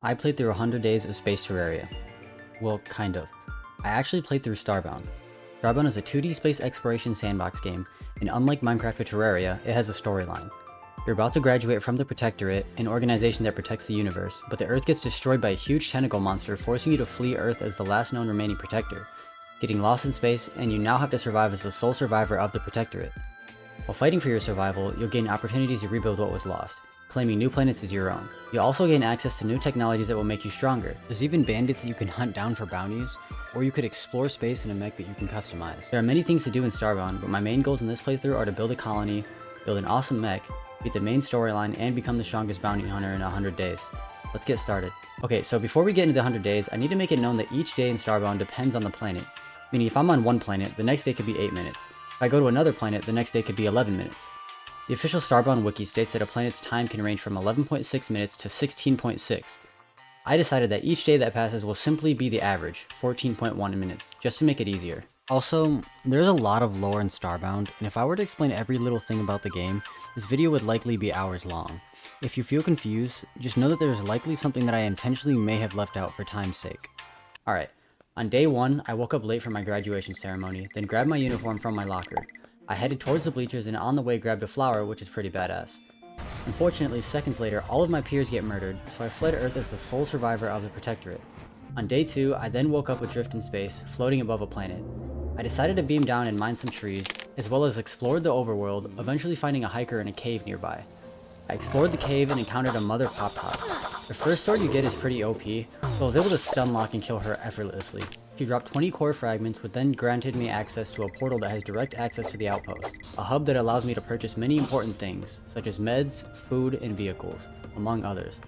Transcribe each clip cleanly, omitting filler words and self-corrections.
I played through 100 days of Space Terraria. Well, kind of. I actually played through Starbound. Starbound is a 2D space exploration sandbox game, and unlike Minecraft or Terraria, it has a storyline. You're about to graduate from the Protectorate, an organization that protects the universe, but the Earth gets destroyed by a huge tentacle monster, forcing you to flee Earth as the last known remaining Protector, getting lost in space, and you now have to survive as the sole survivor of the Protectorate. While fighting for your survival, you'll gain opportunities to rebuild what was lost, claiming new planets as your own. You'll also gain access to new technologies that will make you stronger. There's even bandits that you can hunt down for bounties, or you could explore space in a mech that you can customize. There are many things to do in Starbound, but my main goals in this playthrough are to build a colony, build an awesome mech, beat the main storyline, and become the strongest bounty hunter in 100 days. Let's get started. Okay, so before we get into the 100 days, I need to make it known that each day in Starbound depends on the planet. Meaning if I'm on one planet, the next day could be 8 minutes. If I go to another planet, the next day could be 11 minutes. The official Starbound wiki states that a planet's time can range from 11.6 minutes to 16.6. I decided that each day that passes will simply be the average, 14.1 minutes, just to make it easier. Also, there's a lot of lore in Starbound, and if I were to explain every little thing about the game, this video would likely be hours long. If you feel confused, just know that there's likely something that I intentionally may have left out for time's sake. Alright, on day 1, I woke up late for my graduation ceremony, then grabbed my uniform from my locker. I headed towards the bleachers and on the way grabbed a flower, which is pretty badass. Unfortunately, seconds later, all of my peers get murdered, so I fled Earth as the sole survivor of the Protectorate. On day 2, I then woke up adrift in space, floating above a planet. I decided to beam down and mine some trees, as well as explored the overworld, eventually finding a hiker in a cave nearby. I explored the cave and encountered a mother pop-top. The first sword you get is pretty OP, so I was able to stun lock and kill her effortlessly. She dropped 20 core fragments, which then granted me access to a portal that has direct access to the outpost, a hub that allows me to purchase many important things, such as meds, food, and vehicles, among others.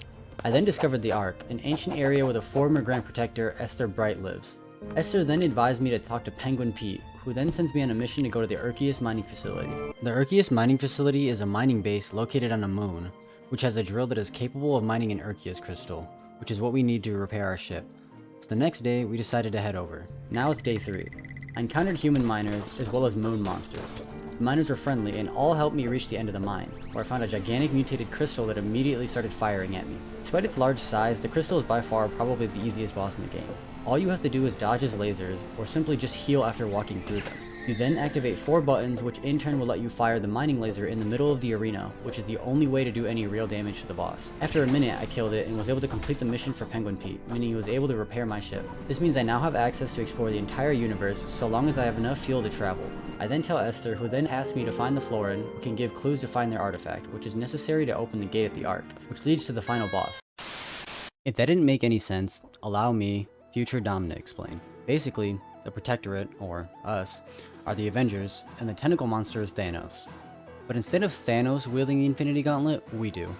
I then discovered the Ark, an ancient area where the former Grand Protector, Esther Bright, lives. Esther then advised me to talk to Penguin Pete, who then sends me on a mission to go to the Urkius mining facility. The Urkius mining facility is a mining base located on a moon, which has a drill that is capable of mining an Urkius crystal, which is what we need to repair our ship. So the next day, we decided to head over. Now it's day 3. I encountered human miners, as well as moon monsters. The miners were friendly, and all helped me reach the end of the mine, where I found a gigantic mutated crystal that immediately started firing at me. Despite its large size, the crystal is by far probably the easiest boss in the game. All you have to do is dodge his lasers, or simply just heal after walking through them. You then activate 4 buttons, which in turn will let you fire the mining laser in the middle of the arena, which is the only way to do any real damage to the boss. After a minute, I killed it and was able to complete the mission for Penguin Pete, meaning he was able to repair my ship. This means I now have access to explore the entire universe, so long as I have enough fuel to travel. I then tell Esther, who then asks me to find the Florin, who can give clues to find their artifact, which is necessary to open the gate at the Ark, which leads to the final boss. If that didn't make any sense, allow me, future Dom, to explain. Basically, the Protectorate, or us, are the Avengers, and the tentacle monster is Thanos. But instead of Thanos wielding the Infinity Gauntlet, we do.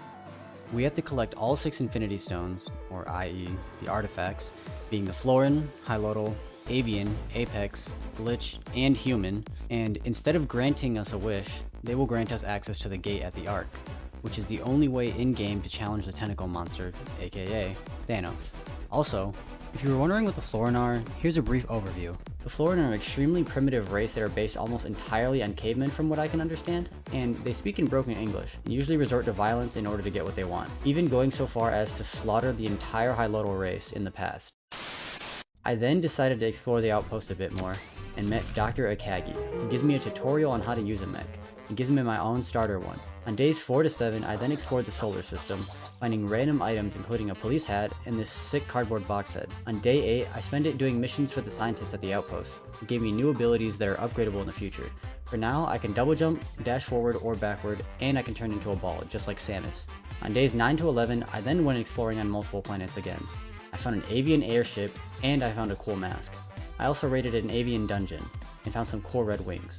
We have to collect all 6 Infinity Stones, or i.e. the artifacts, being the Florin, Hylotl, Avian, Apex, Glitch, and Human, and instead of granting us a wish, they will grant us access to the gate at the Ark, which is the only way in-game to challenge the tentacle monster, aka Thanos. Also, if you were wondering what the Florin are, here's a brief overview. The Florin are an extremely primitive race that are based almost entirely on cavemen from what I can understand, and they speak in broken English, and usually resort to violence in order to get what they want, even going so far as to slaughter the entire Hylotl race in the past. I then decided to explore the outpost a bit more, and met Dr. Akagi, who gives me a tutorial on how to use a mech, and gives me my own starter one. On days 4 to 7, I then explored the solar system, finding random items including a police hat and this sick cardboard box head. On day 8, I spent it doing missions for the scientists at the outpost, who gave me new abilities that are upgradable in the future. For now, I can double jump, dash forward or backward, and I can turn into a ball, just like Samus. On days 9 to 11, I then went exploring on multiple planets again. I found an avian airship, and I found a cool mask. I also raided an avian dungeon, and found some cool red wings.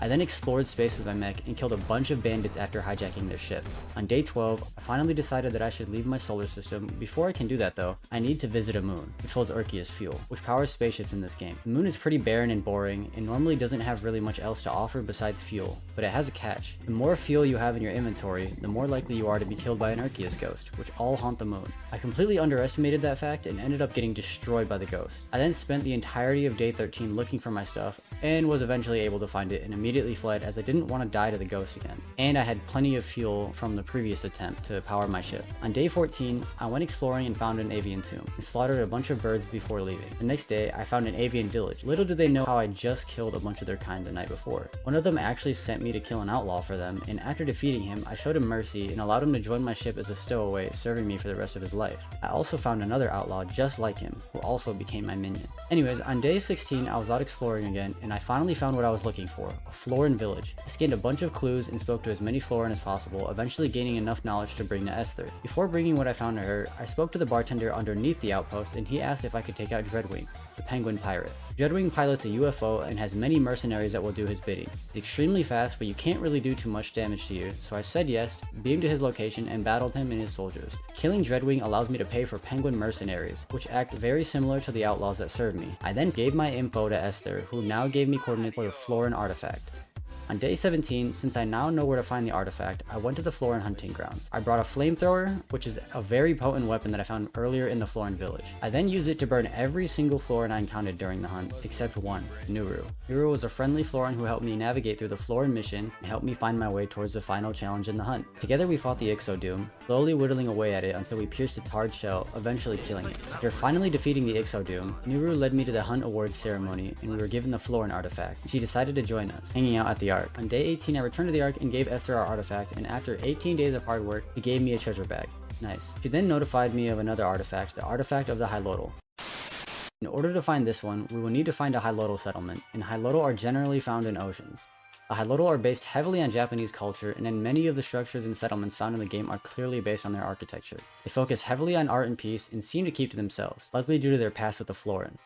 I then explored space with my mech and killed a bunch of bandits after hijacking their ship. On day 12, I finally decided that I should leave my solar system. Before I can do that though, I need to visit a moon, which holds Urkius fuel, which powers spaceships in this game. The moon is pretty barren and boring, and normally doesn't have really much else to offer besides fuel, but it has a catch. The more fuel you have in your inventory, the more likely you are to be killed by an Urkius ghost, which all haunt the moon. I completely underestimated that fact and ended up getting destroyed by the ghost. I then spent the entirety of day 13 looking for my stuff, and was eventually able to find it and immediately fled as I didn't want to die to the ghost again. And I had plenty of fuel from the previous attempt to power my ship. On day 14, I went exploring and found an avian tomb and slaughtered a bunch of birds before leaving. The next day, I found an avian village. Little did they know how I just killed a bunch of their kind the night before. One of them actually sent me to kill an outlaw for them, and after defeating him, I showed him mercy and allowed him to join my ship as a stowaway, serving me for the rest of his life. I also found another outlaw just like him, who also became my minion. Anyways, on day 16, I was out exploring again, and I finally found what I was looking for, a Floran village. I scanned a bunch of clues and spoke to as many Floran as possible, eventually gaining enough knowledge to bring to Esther. Before bringing what I found to her, I spoke to the bartender underneath the outpost, and he asked if I could take out Dreadwing, the penguin pirate. Dreadwing pilots a UFO and has many mercenaries that will do his bidding. He's extremely fast, but you can't really do too much damage to you, so I said yes, beamed to his location, and battled him and his soldiers. Killing Dreadwing allows me to pay for penguin mercenaries, which act very similar to the outlaws that serve me. I then gave my info to Esther, who now gave me coordinates for the Floran artifact. On day 17, since I now know where to find the artifact, I went to the Floran hunting grounds. I brought a flamethrower, which is a very potent weapon that I found earlier in the Floran village. I then used it to burn every single Floran I encountered during the hunt, except one, Nuru. Nuru was a friendly Floran who helped me navigate through the Floran mission and helped me find my way towards the final challenge in the hunt. Together we fought the Ixodoom, slowly whittling away at it until we pierced its hard shell, eventually killing it. After finally defeating the Ixodoom, Nuru led me to the hunt awards ceremony and we were given the Floran artifact. She decided to join us, hanging out at the Ark. On day 18, I returned to the Ark and gave Esther our artifact, and after 18 days of hard work, he gave me a treasure bag. Nice. She then notified me of another artifact, the artifact of the Hylodal. In order to find this one, we will need to find a Hylodal settlement, and Hylodal are generally found in oceans. The Hylodal are based heavily on Japanese culture, and then many of the structures and settlements found in the game are clearly based on their architecture. They focus heavily on art and peace, and seem to keep to themselves, likely due to their past with the Floran.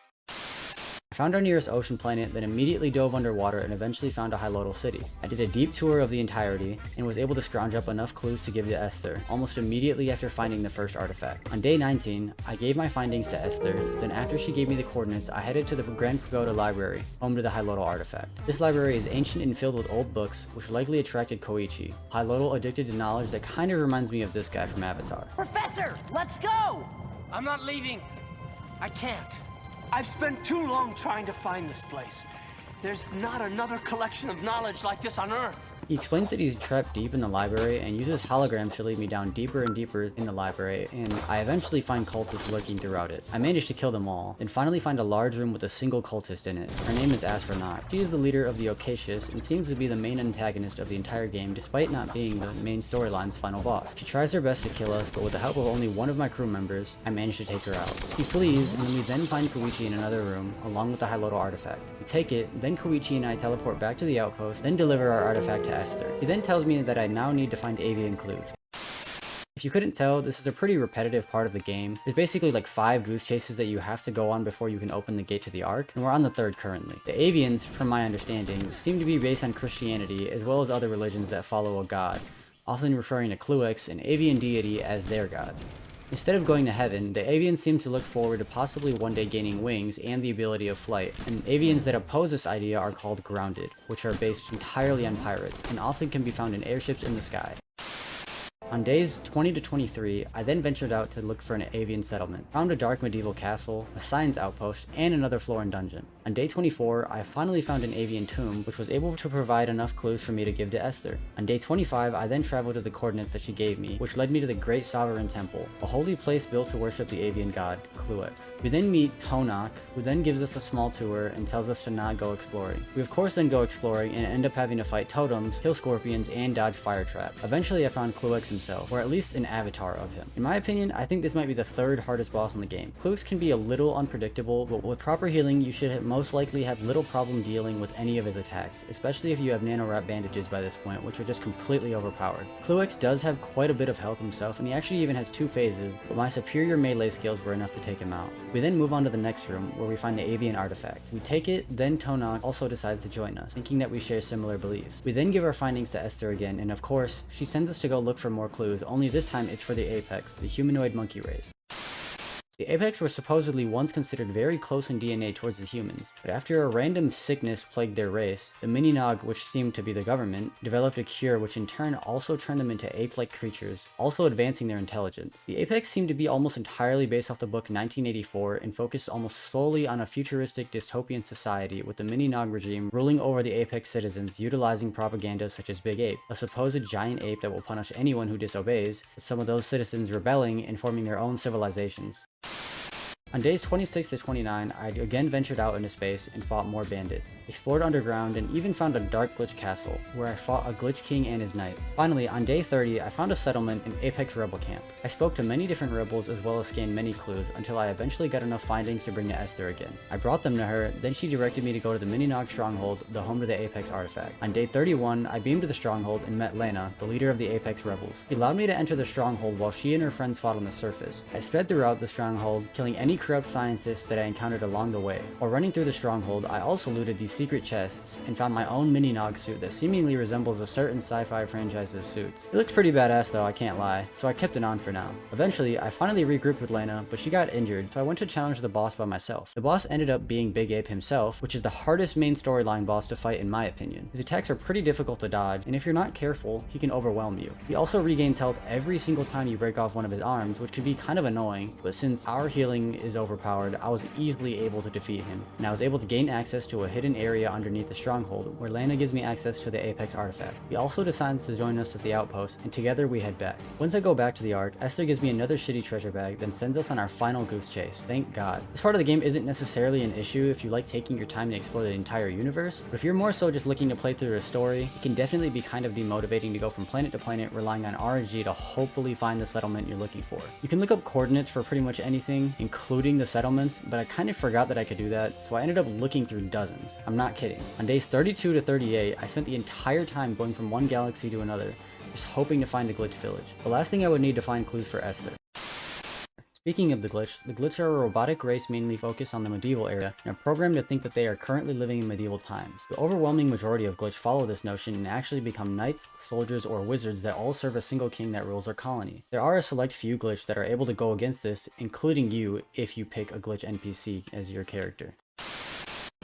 I found our nearest ocean planet, then immediately dove underwater and eventually found a Hylodal city. I did a deep tour of the entirety and was able to scrounge up enough clues to give to Esther, almost immediately after finding the first artifact. On day 19, I gave my findings to Esther, then after she gave me the coordinates, I headed to the Grand Pagoda Library, home to the Hylodal artifact. This library is ancient and filled with old books, which likely attracted Koichi, Hylodal addicted to knowledge that kind of reminds me of this guy from Avatar. Professor, let's go! I'm not leaving. I can't. I've spent too long trying to find this place. There's not another collection of knowledge like this on Earth. He explains that he's trapped deep in the library and uses holograms to lead me down deeper and deeper in the library, and I eventually find cultists lurking throughout it. I managed to kill them all, then finally find a large room with a single cultist in it. Her name is Astronaut. She is the leader of the Ocasius and seems to be the main antagonist of the entire game despite not being the main storyline's final boss. She tries her best to kill us, but with the help of only one of my crew members, I manage to take her out. She flees, and we then find Koichi in another room, along with the Hylodal artifact. We take it, then Koichi and I teleport back to the outpost, then deliver our artifact to Esther. He then tells me that I now need to find avian clues. If you couldn't tell, this is a pretty repetitive part of the game. There's basically like 5 goose chases that you have to go on before you can open the gate to the Ark, and we're on the 3rd currently. The avians, from my understanding, seem to be based on Christianity as well as other religions that follow a god, often referring to Kluix, an avian deity, as their god. Instead of going to heaven, the avians seem to look forward to possibly one day gaining wings and the ability of flight, and avians that oppose this idea are called grounded, which are based entirely on pirates, and often can be found in airships in the sky. On days 20 to 23, I then ventured out to look for an avian settlement, found a dark medieval castle, a science outpost, and another Floran dungeon. On day 24, I finally found an avian tomb, which was able to provide enough clues for me to give to Esther. On day 25, I then traveled to the coordinates that she gave me, which led me to the Great Sovereign Temple, a holy place built to worship the avian god, Kluix. We then meet Tonak, who then gives us a small tour and tells us to not go exploring. We of course then go exploring and end up having to fight totems, kill scorpions, and dodge fire traps. Eventually I found Kluix himself, or at least an avatar of him. In my opinion, I think this might be the 3rd hardest boss in the game. Kluix can be a little unpredictable, but with proper healing you should most likely have little problem dealing with any of his attacks, especially if you have nano wrap bandages by this point, which are just completely overpowered. Kluix does have quite a bit of health himself, and he actually even has 2 phases, but my superior melee skills were enough to take him out. We then move on to the next room, where we find the avian artifact. We take it, then Tonak also decides to join us, thinking that we share similar beliefs. We then give our findings to Esther again, and of course, she sends us to go look for more clues, only this time it's for the Apex, the humanoid monkey race. The Apex were supposedly once considered very close in DNA towards the humans, but after a random sickness plagued their race, the Mini-Nog, which seemed to be the government, developed a cure which in turn also turned them into ape-like creatures, also advancing their intelligence. The Apex seemed to be almost entirely based off the book 1984 and focused almost solely on a futuristic dystopian society with the Mini-Nog regime ruling over the Apex citizens, utilizing propaganda such as Big Ape, a supposed giant ape that will punish anyone who disobeys, with some of those citizens rebelling and forming their own civilizations. On days 26 to 29, I again ventured out into space and fought more bandits, explored underground, and even found a dark glitch castle, where I fought a glitch king and his knights. Finally, on day 30, I found a settlement in Apex Rebel Camp. I spoke to many different rebels as well as scanned many clues until I eventually got enough findings to bring to Esther again. I brought them to her, then she directed me to go to the Mini-Nog stronghold, the home to the Apex artifact. On day 31, I beamed to the stronghold and met Lena, the leader of the Apex rebels. She allowed me to enter the stronghold while she and her friends fought on the surface. I sped throughout the stronghold, killing any corrupt scientists that I encountered along the way. While running through the stronghold, I also looted these secret chests and found my own Mini-Nog suit that seemingly resembles a certain sci-fi franchise's suits. It looks pretty badass though, I can't lie, so I kept it on for now. Eventually, I finally regrouped with Lena, but she got injured, so I went to challenge the boss by myself. The boss ended up being Big Ape himself, which is the hardest main storyline boss to fight in my opinion. His attacks are pretty difficult to dodge, and if you're not careful, he can overwhelm you. He also regains health every single time you break off one of his arms, which can be kind of annoying, but since our healing is overpowered, I was easily able to defeat him, and I was able to gain access to a hidden area underneath the stronghold, where Lena gives me access to the Apex artifact. He also decides to join us at the outpost, and together we head back. Once I go back to the Ark, Esther gives me another shitty treasure bag, then sends us on our final goose chase. Thank God. This part of the game isn't necessarily an issue if you like taking your time to explore the entire universe, but if you're more so just looking to play through a story, it can definitely be kind of demotivating to go from planet to planet relying on RNG to hopefully find the settlement you're looking for. You can look up coordinates for pretty much anything, including the settlements, but I kind of forgot that I could do that, so I ended up looking through dozens. I'm not kidding. On days 32 to 38, I spent the entire time going from one galaxy to another, just hoping to find a glitch village. The last thing I would need to find clues for Esther. Speaking of the glitch are a robotic race mainly focused on the medieval era and are programmed to think that they are currently living in medieval times. The overwhelming majority of glitch follow this notion and actually become knights, soldiers, or wizards that all serve a single king that rules their colony. There are a select few glitch that are able to go against this, including you if you pick a glitch NPC as your character.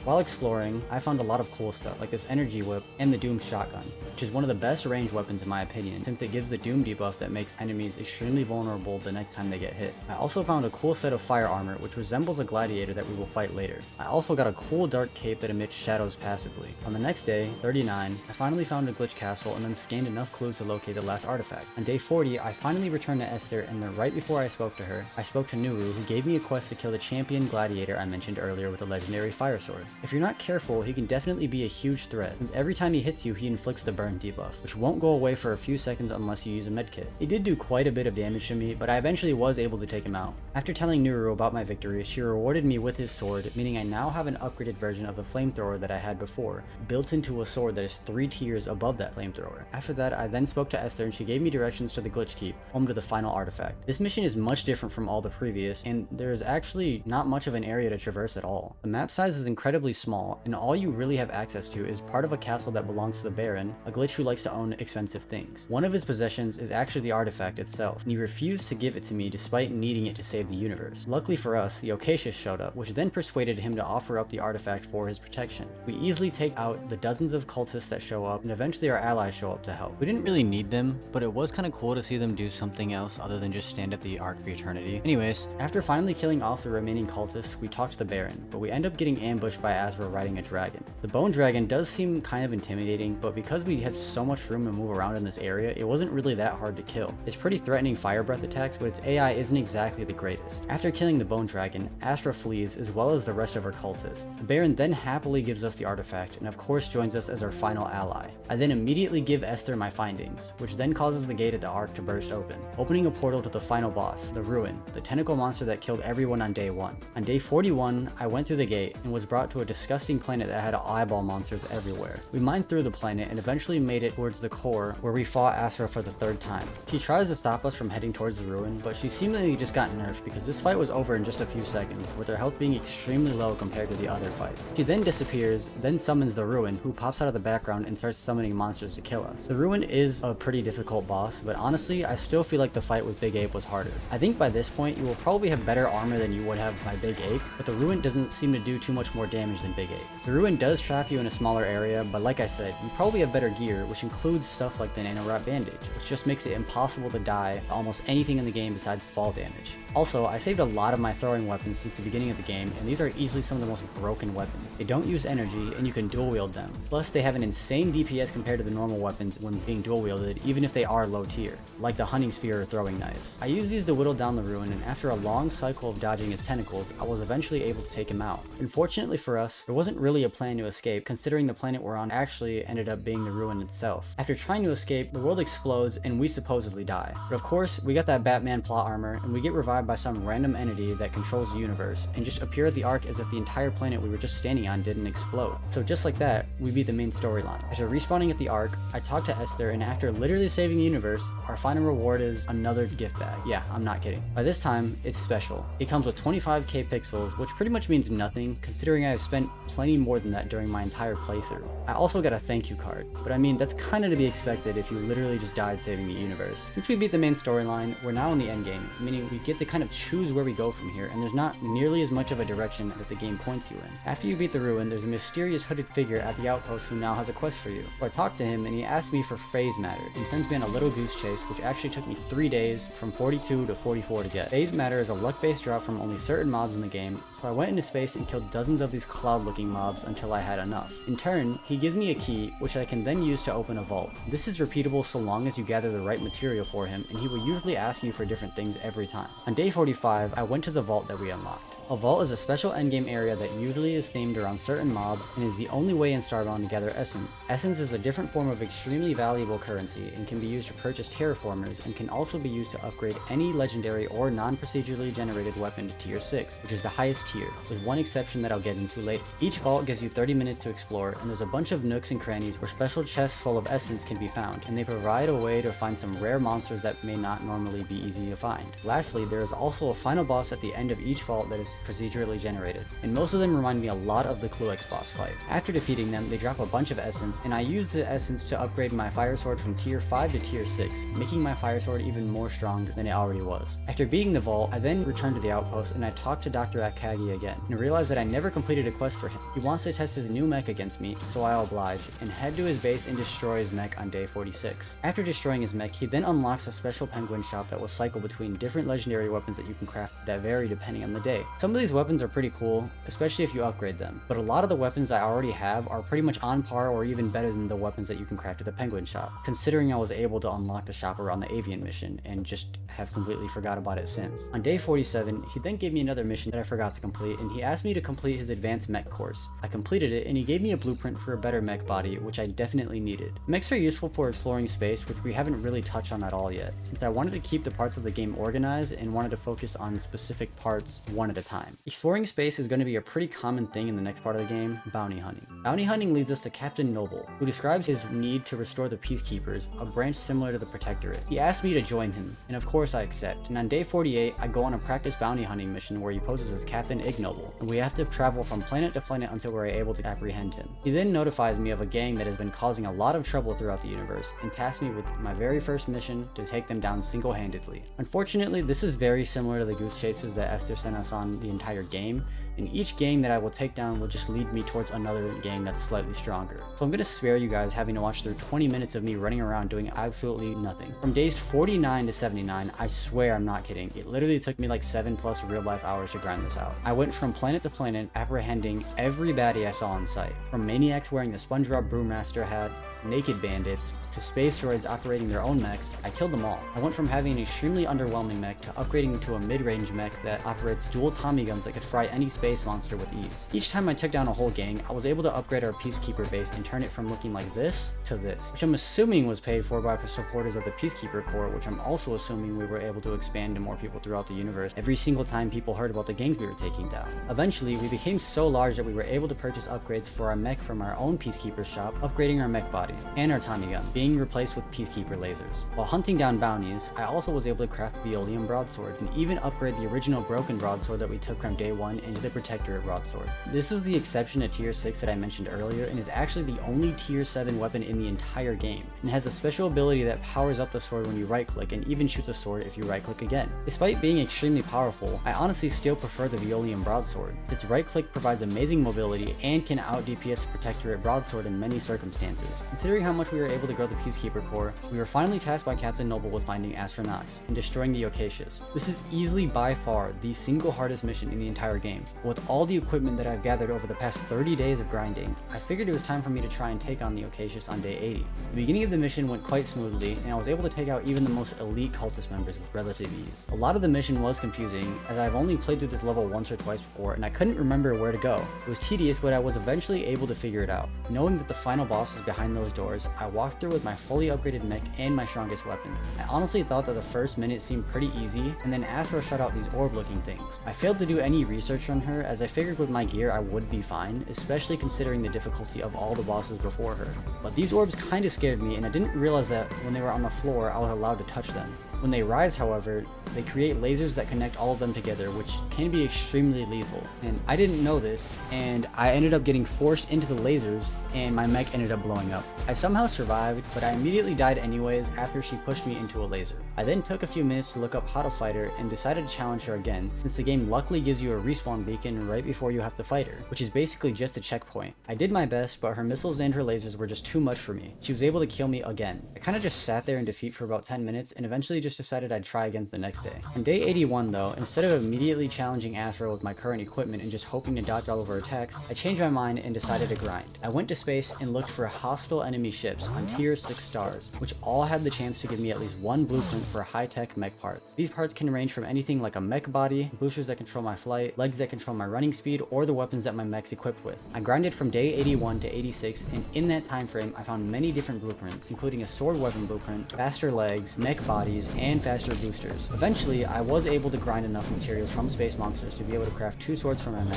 While exploring, I found a lot of cool stuff, like this energy whip and the Doom shotgun, which is one of the best ranged weapons in my opinion, since it gives the Doom debuff that makes enemies extremely vulnerable the next time they get hit. I also found a cool set of fire armor, which resembles a gladiator that we will fight later. I also got a cool dark cape that emits shadows passively. On the next day, 39, I finally found a glitch castle and then scanned enough clues to locate the last artifact. On day 40, I finally returned to Esther, and then right before I spoke to her, I spoke to Nuru, who gave me a quest to kill the champion gladiator I mentioned earlier with the legendary fire sword. If you're not careful, he can definitely be a huge threat, since every time he hits you, he inflicts the burn debuff, which won't go away for a few seconds unless you use a medkit. He did do quite a bit of damage to me, but I eventually was able to take him out. After telling Nuru about my victory, she rewarded me with his sword, meaning I now have an upgraded version of the flamethrower that I had before, built into a sword that is 3 tiers above that flamethrower. After that, I then spoke to Esther and she gave me directions to the glitch keep, home to the final artifact. This mission is much different from all the previous, and there is actually not much of an area to traverse at all. The map size is incredibly small, and all you really have access to is part of a castle that belongs to the Baron, a glitch who likes to own expensive things. One of his possessions is actually the artifact itself, and he refused to give it to me despite needing it to save the universe. Luckily for us, the Ocasius showed up, which then persuaded him to offer up the artifact for his protection. We easily take out the dozens of cultists that show up, and eventually our allies show up to help. We didn't really need them, but it was kind of cool to see them do something else other than just stand at the Ark for eternity. Anyways, after finally killing off the remaining cultists, we talked to the Baron, but we end up getting ambushed by Azra riding a dragon. The bone dragon does seem kind of intimidating, but because we had so much room to move around in this area, it wasn't really that hard to kill. It's pretty threatening fire breath attacks, but its AI isn't exactly the greatest. After killing the bone dragon, Astra flees as well as the rest of her cultists. The Baron then happily gives us the artifact, and of course joins us as our final ally. I then immediately give Esther my findings, which then causes the gate at the Ark to burst open, opening a portal to the final boss, the Ruin, the tentacle monster that killed everyone on day 1. On day 41, I went through the gate and was brought to a disgusting planet that had eyeball monsters everywhere. We mined through the planet and eventually made it towards the core, where we fought Astra for the 3rd time. She tries to stop us from heading towards the ruin, but she seemingly just got nerfed because this fight was over in just a few seconds, with her health being extremely low compared to the other fights. She then disappears, then summons the ruin, who pops out of the background and starts summoning monsters to kill us. The ruin is a pretty difficult boss, but honestly, I still feel like the fight with Big Ape was harder. I think by this point, you will probably have better armor than you would have by Big Ape, but the ruin doesn't seem to do too much more damage than Big Ape. The ruin does trap you in a smaller area, but like I said, you probably have better gear, which includes stuff like the Nano-Wrap Bandage, which just makes it impossible to die to almost anything in the game besides fall damage. Also, I saved a lot of my throwing weapons since the beginning of the game, and these are easily some of the most broken weapons. They don't use energy, and you can dual wield them. Plus, they have an insane DPS compared to the normal weapons when being dual wielded, even if they are low tier, like the hunting spear or throwing knives. I used these to whittle down the ruin, and after a long cycle of dodging his tentacles, I was eventually able to take him out. Unfortunately for us, there wasn't really a plan to escape, considering the planet we're on actually ended up being the ruin itself. After trying to escape, the world explodes, and we supposedly die. But of course, we got that Batman plot armor, and we get revived by some random entity that controls the universe, and just appear at the Ark as if the entire planet we were just standing on didn't explode. So just like that, we beat the main storyline. After respawning at the Ark, I talked to Esther, and after literally saving the universe, our final reward is another gift bag. Yeah, I'm not kidding. By this time, it's special. It comes with 25k pixels, which pretty much means nothing, considering I have spent plenty more than that during my entire playthrough. I also got a thank you card, but I mean, that's kinda to be expected if you literally just died saving the universe. Since we beat the main storyline, we're now in the endgame, meaning we get to kind of choose where we go from here, and there's not nearly as much of a direction that the game points you in. After you beat the ruin, there's a mysterious hooded figure at the outpost who now has a quest for you. So I talked to him, and he asked me for phase matter, and sends me on a little goose chase, which actually took me 3 days, from 42 to 44 to get. Phase matter is a luck-based drop from only certain mobs in the game, so I went into space and killed dozens of these cloud-looking mobs until I had enough. In turn, he gives me a key, which I can then use to open a vault. This is repeatable so long as you gather the right material for him, and he will usually ask you for different things every time. On day 45, I went to the vault that we unlocked. A vault is a special endgame area that usually is themed around certain mobs and is the only way in Starbound to gather essence. Essence is a different form of extremely valuable currency and can be used to purchase terraformers, and can also be used to upgrade any legendary or non-procedurally generated weapon to tier 6, which is the highest tier, with one exception that I'll get into later. Each vault gives you 30 minutes to explore, and there's a bunch of nooks and crannies where special chests full of essence can be found, and they provide a way to find some rare monsters that may not normally be easy to find. Lastly, there is also a final boss at the end of each vault that is procedurally generated, and most of them remind me a lot of the Clue X boss fight. After defeating them, they drop a bunch of essence, and I use the essence to upgrade my fire sword from tier 5 to tier 6, making my fire sword even more strong than it already was. After beating the vault, I then returned to the outpost, and I talked to Dr. Akagi again, and realized that I never completed a quest for him. He wants to test his new mech against me, so I oblige, and head to his base and destroy his mech on day 46. After destroying his mech, he then unlocks a special penguin shop that will cycle between different legendary weapons that you can craft that vary depending on the day. Some of these weapons are pretty cool, especially if you upgrade them, but a lot of the weapons I already have are pretty much on par or even better than the weapons that you can craft at the penguin shop, considering I was able to unlock the shop around the avian mission and just have completely forgot about it since. On day 47, he then gave me another mission that I forgot to complete, and he asked me to complete his advanced mech course. I completed it, and he gave me a blueprint for a better mech body, which I definitely needed. Mechs are useful for exploring space, which we haven't really touched on at all yet, since I wanted to keep the parts of the game organized and wanted to focus on specific parts one at a time. Exploring space is going to be a pretty common thing in the next part of the game, bounty hunting. Bounty hunting leads us to Captain Noble, who describes his need to restore the Peacekeepers, a branch similar to the Protectorate. He asked me to join him, and of course I accept, and on day 48, I go on a practice bounty hunting mission where he poses as Captain Ignoble, and we have to travel from planet to planet until we're able to apprehend him. He then notifies me of a gang that has been causing a lot of trouble throughout the universe, and tasks me with my very first mission to take them down single-handedly. Unfortunately, this is very similar to the goose chases that Esther sent us on the entire game, and each gang that I will take down will just lead me towards another gang that's slightly stronger. So I'm going to spare you guys having to watch through 20 minutes of me running around doing absolutely nothing. From days 49 to 79, I swear I'm not kidding, it literally took me like 7+ real-life hours to grind this out. I went from planet to planet, apprehending every baddie I saw in sight. From maniacs wearing the SpongeBob Brewmaster hat, naked bandits, to space droids operating their own mechs, I killed them all. I went from having an extremely underwhelming mech to upgrading to a mid-range mech that operates dual Tommy guns that could fry any space monster with ease. Each time I took down a whole gang, I was able to upgrade our Peacekeeper base and turn it from looking like this to this, which I'm assuming was paid for by the supporters of the Peacekeeper Corps, which I'm also assuming we were able to expand to more people throughout the universe every single time people heard about the gangs we were taking down. Eventually, we became so large that we were able to purchase upgrades for our mech from our own Peacekeeper shop, upgrading our mech body and our Tommy gun, being replaced with Peacekeeper lasers. While hunting down bounties, I also was able to craft the Aeolian broadsword and even upgrade the original broken broadsword that we took from day 1 into the Protectorate broadsword. This was the exception to tier 6 that I mentioned earlier and is actually the only tier 7 weapon in the entire game, and has a special ability that powers up the sword when you right click and even shoots a sword if you right click again. Despite being extremely powerful, I honestly still prefer the Aeolian broadsword. Its right click provides amazing mobility and can out DPS the Protectorate broadsword in many circumstances. Considering how much we were able to grow the Peacekeeper Corps, we were finally tasked by Captain Noble with finding Astronauts and destroying the Ocasius. This is easily by far the single hardest mission in the entire game. With all the equipment that I've gathered over the past 30 days of grinding, I figured it was time for me to try and take on the Ocasius on day 80. The beginning of the mission went quite smoothly, and I was able to take out even the most elite cultist members with relative ease. A lot of the mission was confusing, as I've only played through this level once or twice before, and I couldn't remember where to go. It was tedious, but I was eventually able to figure it out. Knowing that the final boss is behind those doors, I walked through with my fully upgraded mech and my strongest weapons. I honestly thought that the first minute seemed pretty easy, and then Astra shot out these orb-looking things. I failed to do any research on her, as I figured with my gear I would be fine, especially considering the difficulty of all the bosses before her. But these orbs kinda scared me, and I didn't realize that when they were on the floor I was allowed to touch them. When they rise, however, they create lasers that connect all of them together, which can be extremely lethal. And I didn't know this, and I ended up getting forced into the lasers, and my mech ended up blowing up. I somehow survived, but I immediately died anyways after she pushed me into a laser. I then took a few minutes to look up how to fight her, and decided to challenge her again, since the game luckily gives you a respawn beacon right before you have to fight her, which is basically just a checkpoint. I did my best, but her missiles and her lasers were just too much for me. She was able to kill me again. I kinda just sat there in defeat for about 10 minutes, and eventually just decided I'd try again the next day. On day 81 though, instead of immediately challenging Astra with my current equipment and just hoping to dodge all of her attacks, I changed my mind and decided to grind. I went to space and looked for hostile enemy ships on tier 6 stars, which all had the chance to give me at least one blueprint for high-tech mech parts. These parts can range from anything like a mech body, boosters that control my flight, legs that control my running speed, or the weapons that my mech's equipped with. I grinded from day 81 to 86, and in that time frame I found many different blueprints, including a sword weapon blueprint, faster legs, mech bodies, and faster boosters. Eventually, I was able to grind enough materials from space monsters to be able to craft 2 swords for my mech,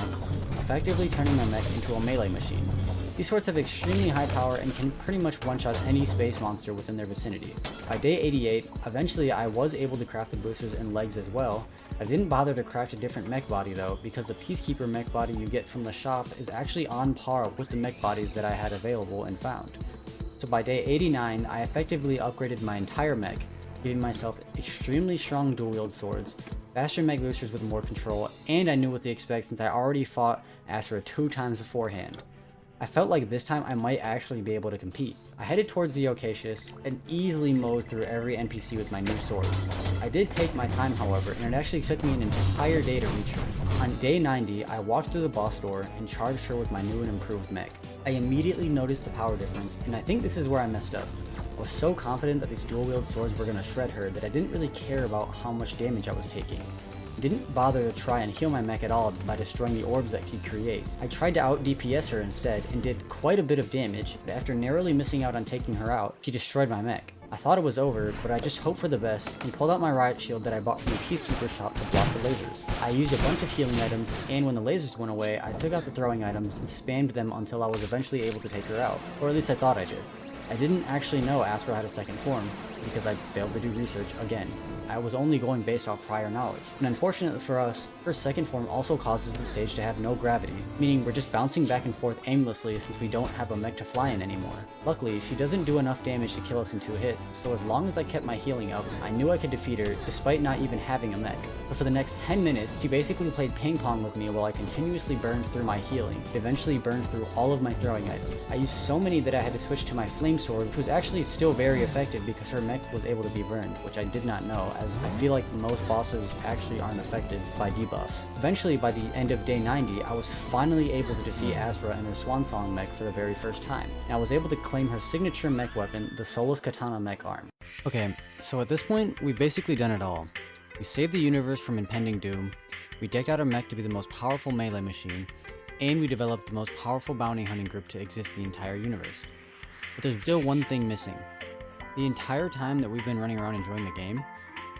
effectively turning my mech into a melee machine. These swords have extremely high power and can pretty much one-shot any space monster within their vicinity. By day 88, eventually I was able to craft the boosters and legs as well. I didn't bother to craft a different mech body though, because the Peacekeeper mech body you get from the shop is actually on par with the mech bodies that I had available and found. So by day 89, I effectively upgraded my entire mech, giving myself extremely strong dual-wield swords, faster mech boosters with more control, and I knew what to expect since I already fought Astra 2 times beforehand. I felt like this time I might actually be able to compete. I headed towards the Ocasius and easily mowed through every NPC with my new sword. I did take my time however, and it actually took me an entire day to reach her. On day 90, I walked through the boss door and charged her with my new and improved mech. I immediately noticed the power difference, and I think this is where I messed up. I was so confident that these dual-wield swords were going to shred her that I didn't really care about how much damage I was taking. I didn't bother to try and heal my mech at all by destroying the orbs that he creates. I tried to out DPS her instead and did quite a bit of damage, but after narrowly missing out on taking her out, she destroyed my mech. I thought it was over, but I just hoped for the best and pulled out my riot shield that I bought from the Peacekeeper shop to block the lasers. I used a bunch of healing items, and when the lasers went away, I took out the throwing items and spammed them until I was eventually able to take her out, or at least I thought I did. I didn't actually know Astra had a second form, because I failed to do research again. I was only going based off prior knowledge. And unfortunately for us, her second form also causes the stage to have no gravity, meaning we're just bouncing back and forth aimlessly since we don't have a mech to fly in anymore. Luckily, she doesn't do enough damage to kill us in 2 hits, so as long as I kept my healing up, I knew I could defeat her despite not even having a mech. But for the next 10 minutes, she basically played ping pong with me while I continuously burned through my healing, and eventually burned through all of my throwing items. I used so many that I had to switch to my flame sword, which was actually still very effective because her mech was able to be burned, which I did not know. as I feel like most bosses actually aren't affected by debuffs. Eventually, by the end of day 90, I was finally able to defeat Asura and her Swansong mech for the very first time, and I was able to claim her signature mech weapon, the Soulless Katana mech arm. Okay, so at this point, we've basically done it all. We saved the universe from impending doom, we decked out our mech to be the most powerful melee machine, and we developed the most powerful bounty hunting group to exist in the entire universe. But there's still one thing missing. The entire time that we've been running around enjoying the game,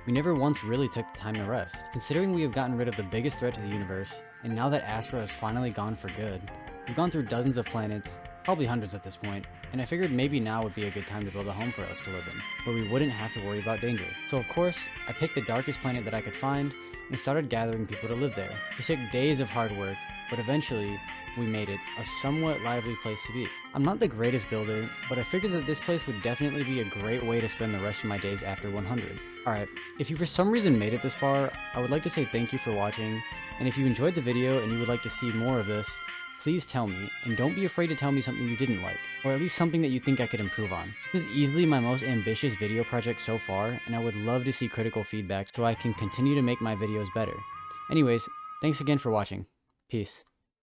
we never once really took the time to rest. Considering we have gotten rid of the biggest threat to the universe, and now that Asura is finally gone for good, we've gone through dozens of planets, probably hundreds at this point, and I figured maybe now would be a good time to build a home for us to live in, where we wouldn't have to worry about danger. So of course, I picked the darkest planet that I could find, and started gathering people to live there. It took days of hard work, but eventually, we made it a somewhat lively place to be. I'm not the greatest builder, but I figured that this place would definitely be a great way to spend the rest of my days after 100. Alright, if you for some reason made it this far, I would like to say thank you for watching, and if you enjoyed the video and you would like to see more of this, please tell me, and don't be afraid to tell me something you didn't like, or at least something that you think I could improve on. This is easily my most ambitious video project so far, and I would love to see critical feedback so I can continue to make my videos better. Anyways, thanks again for watching. Peace.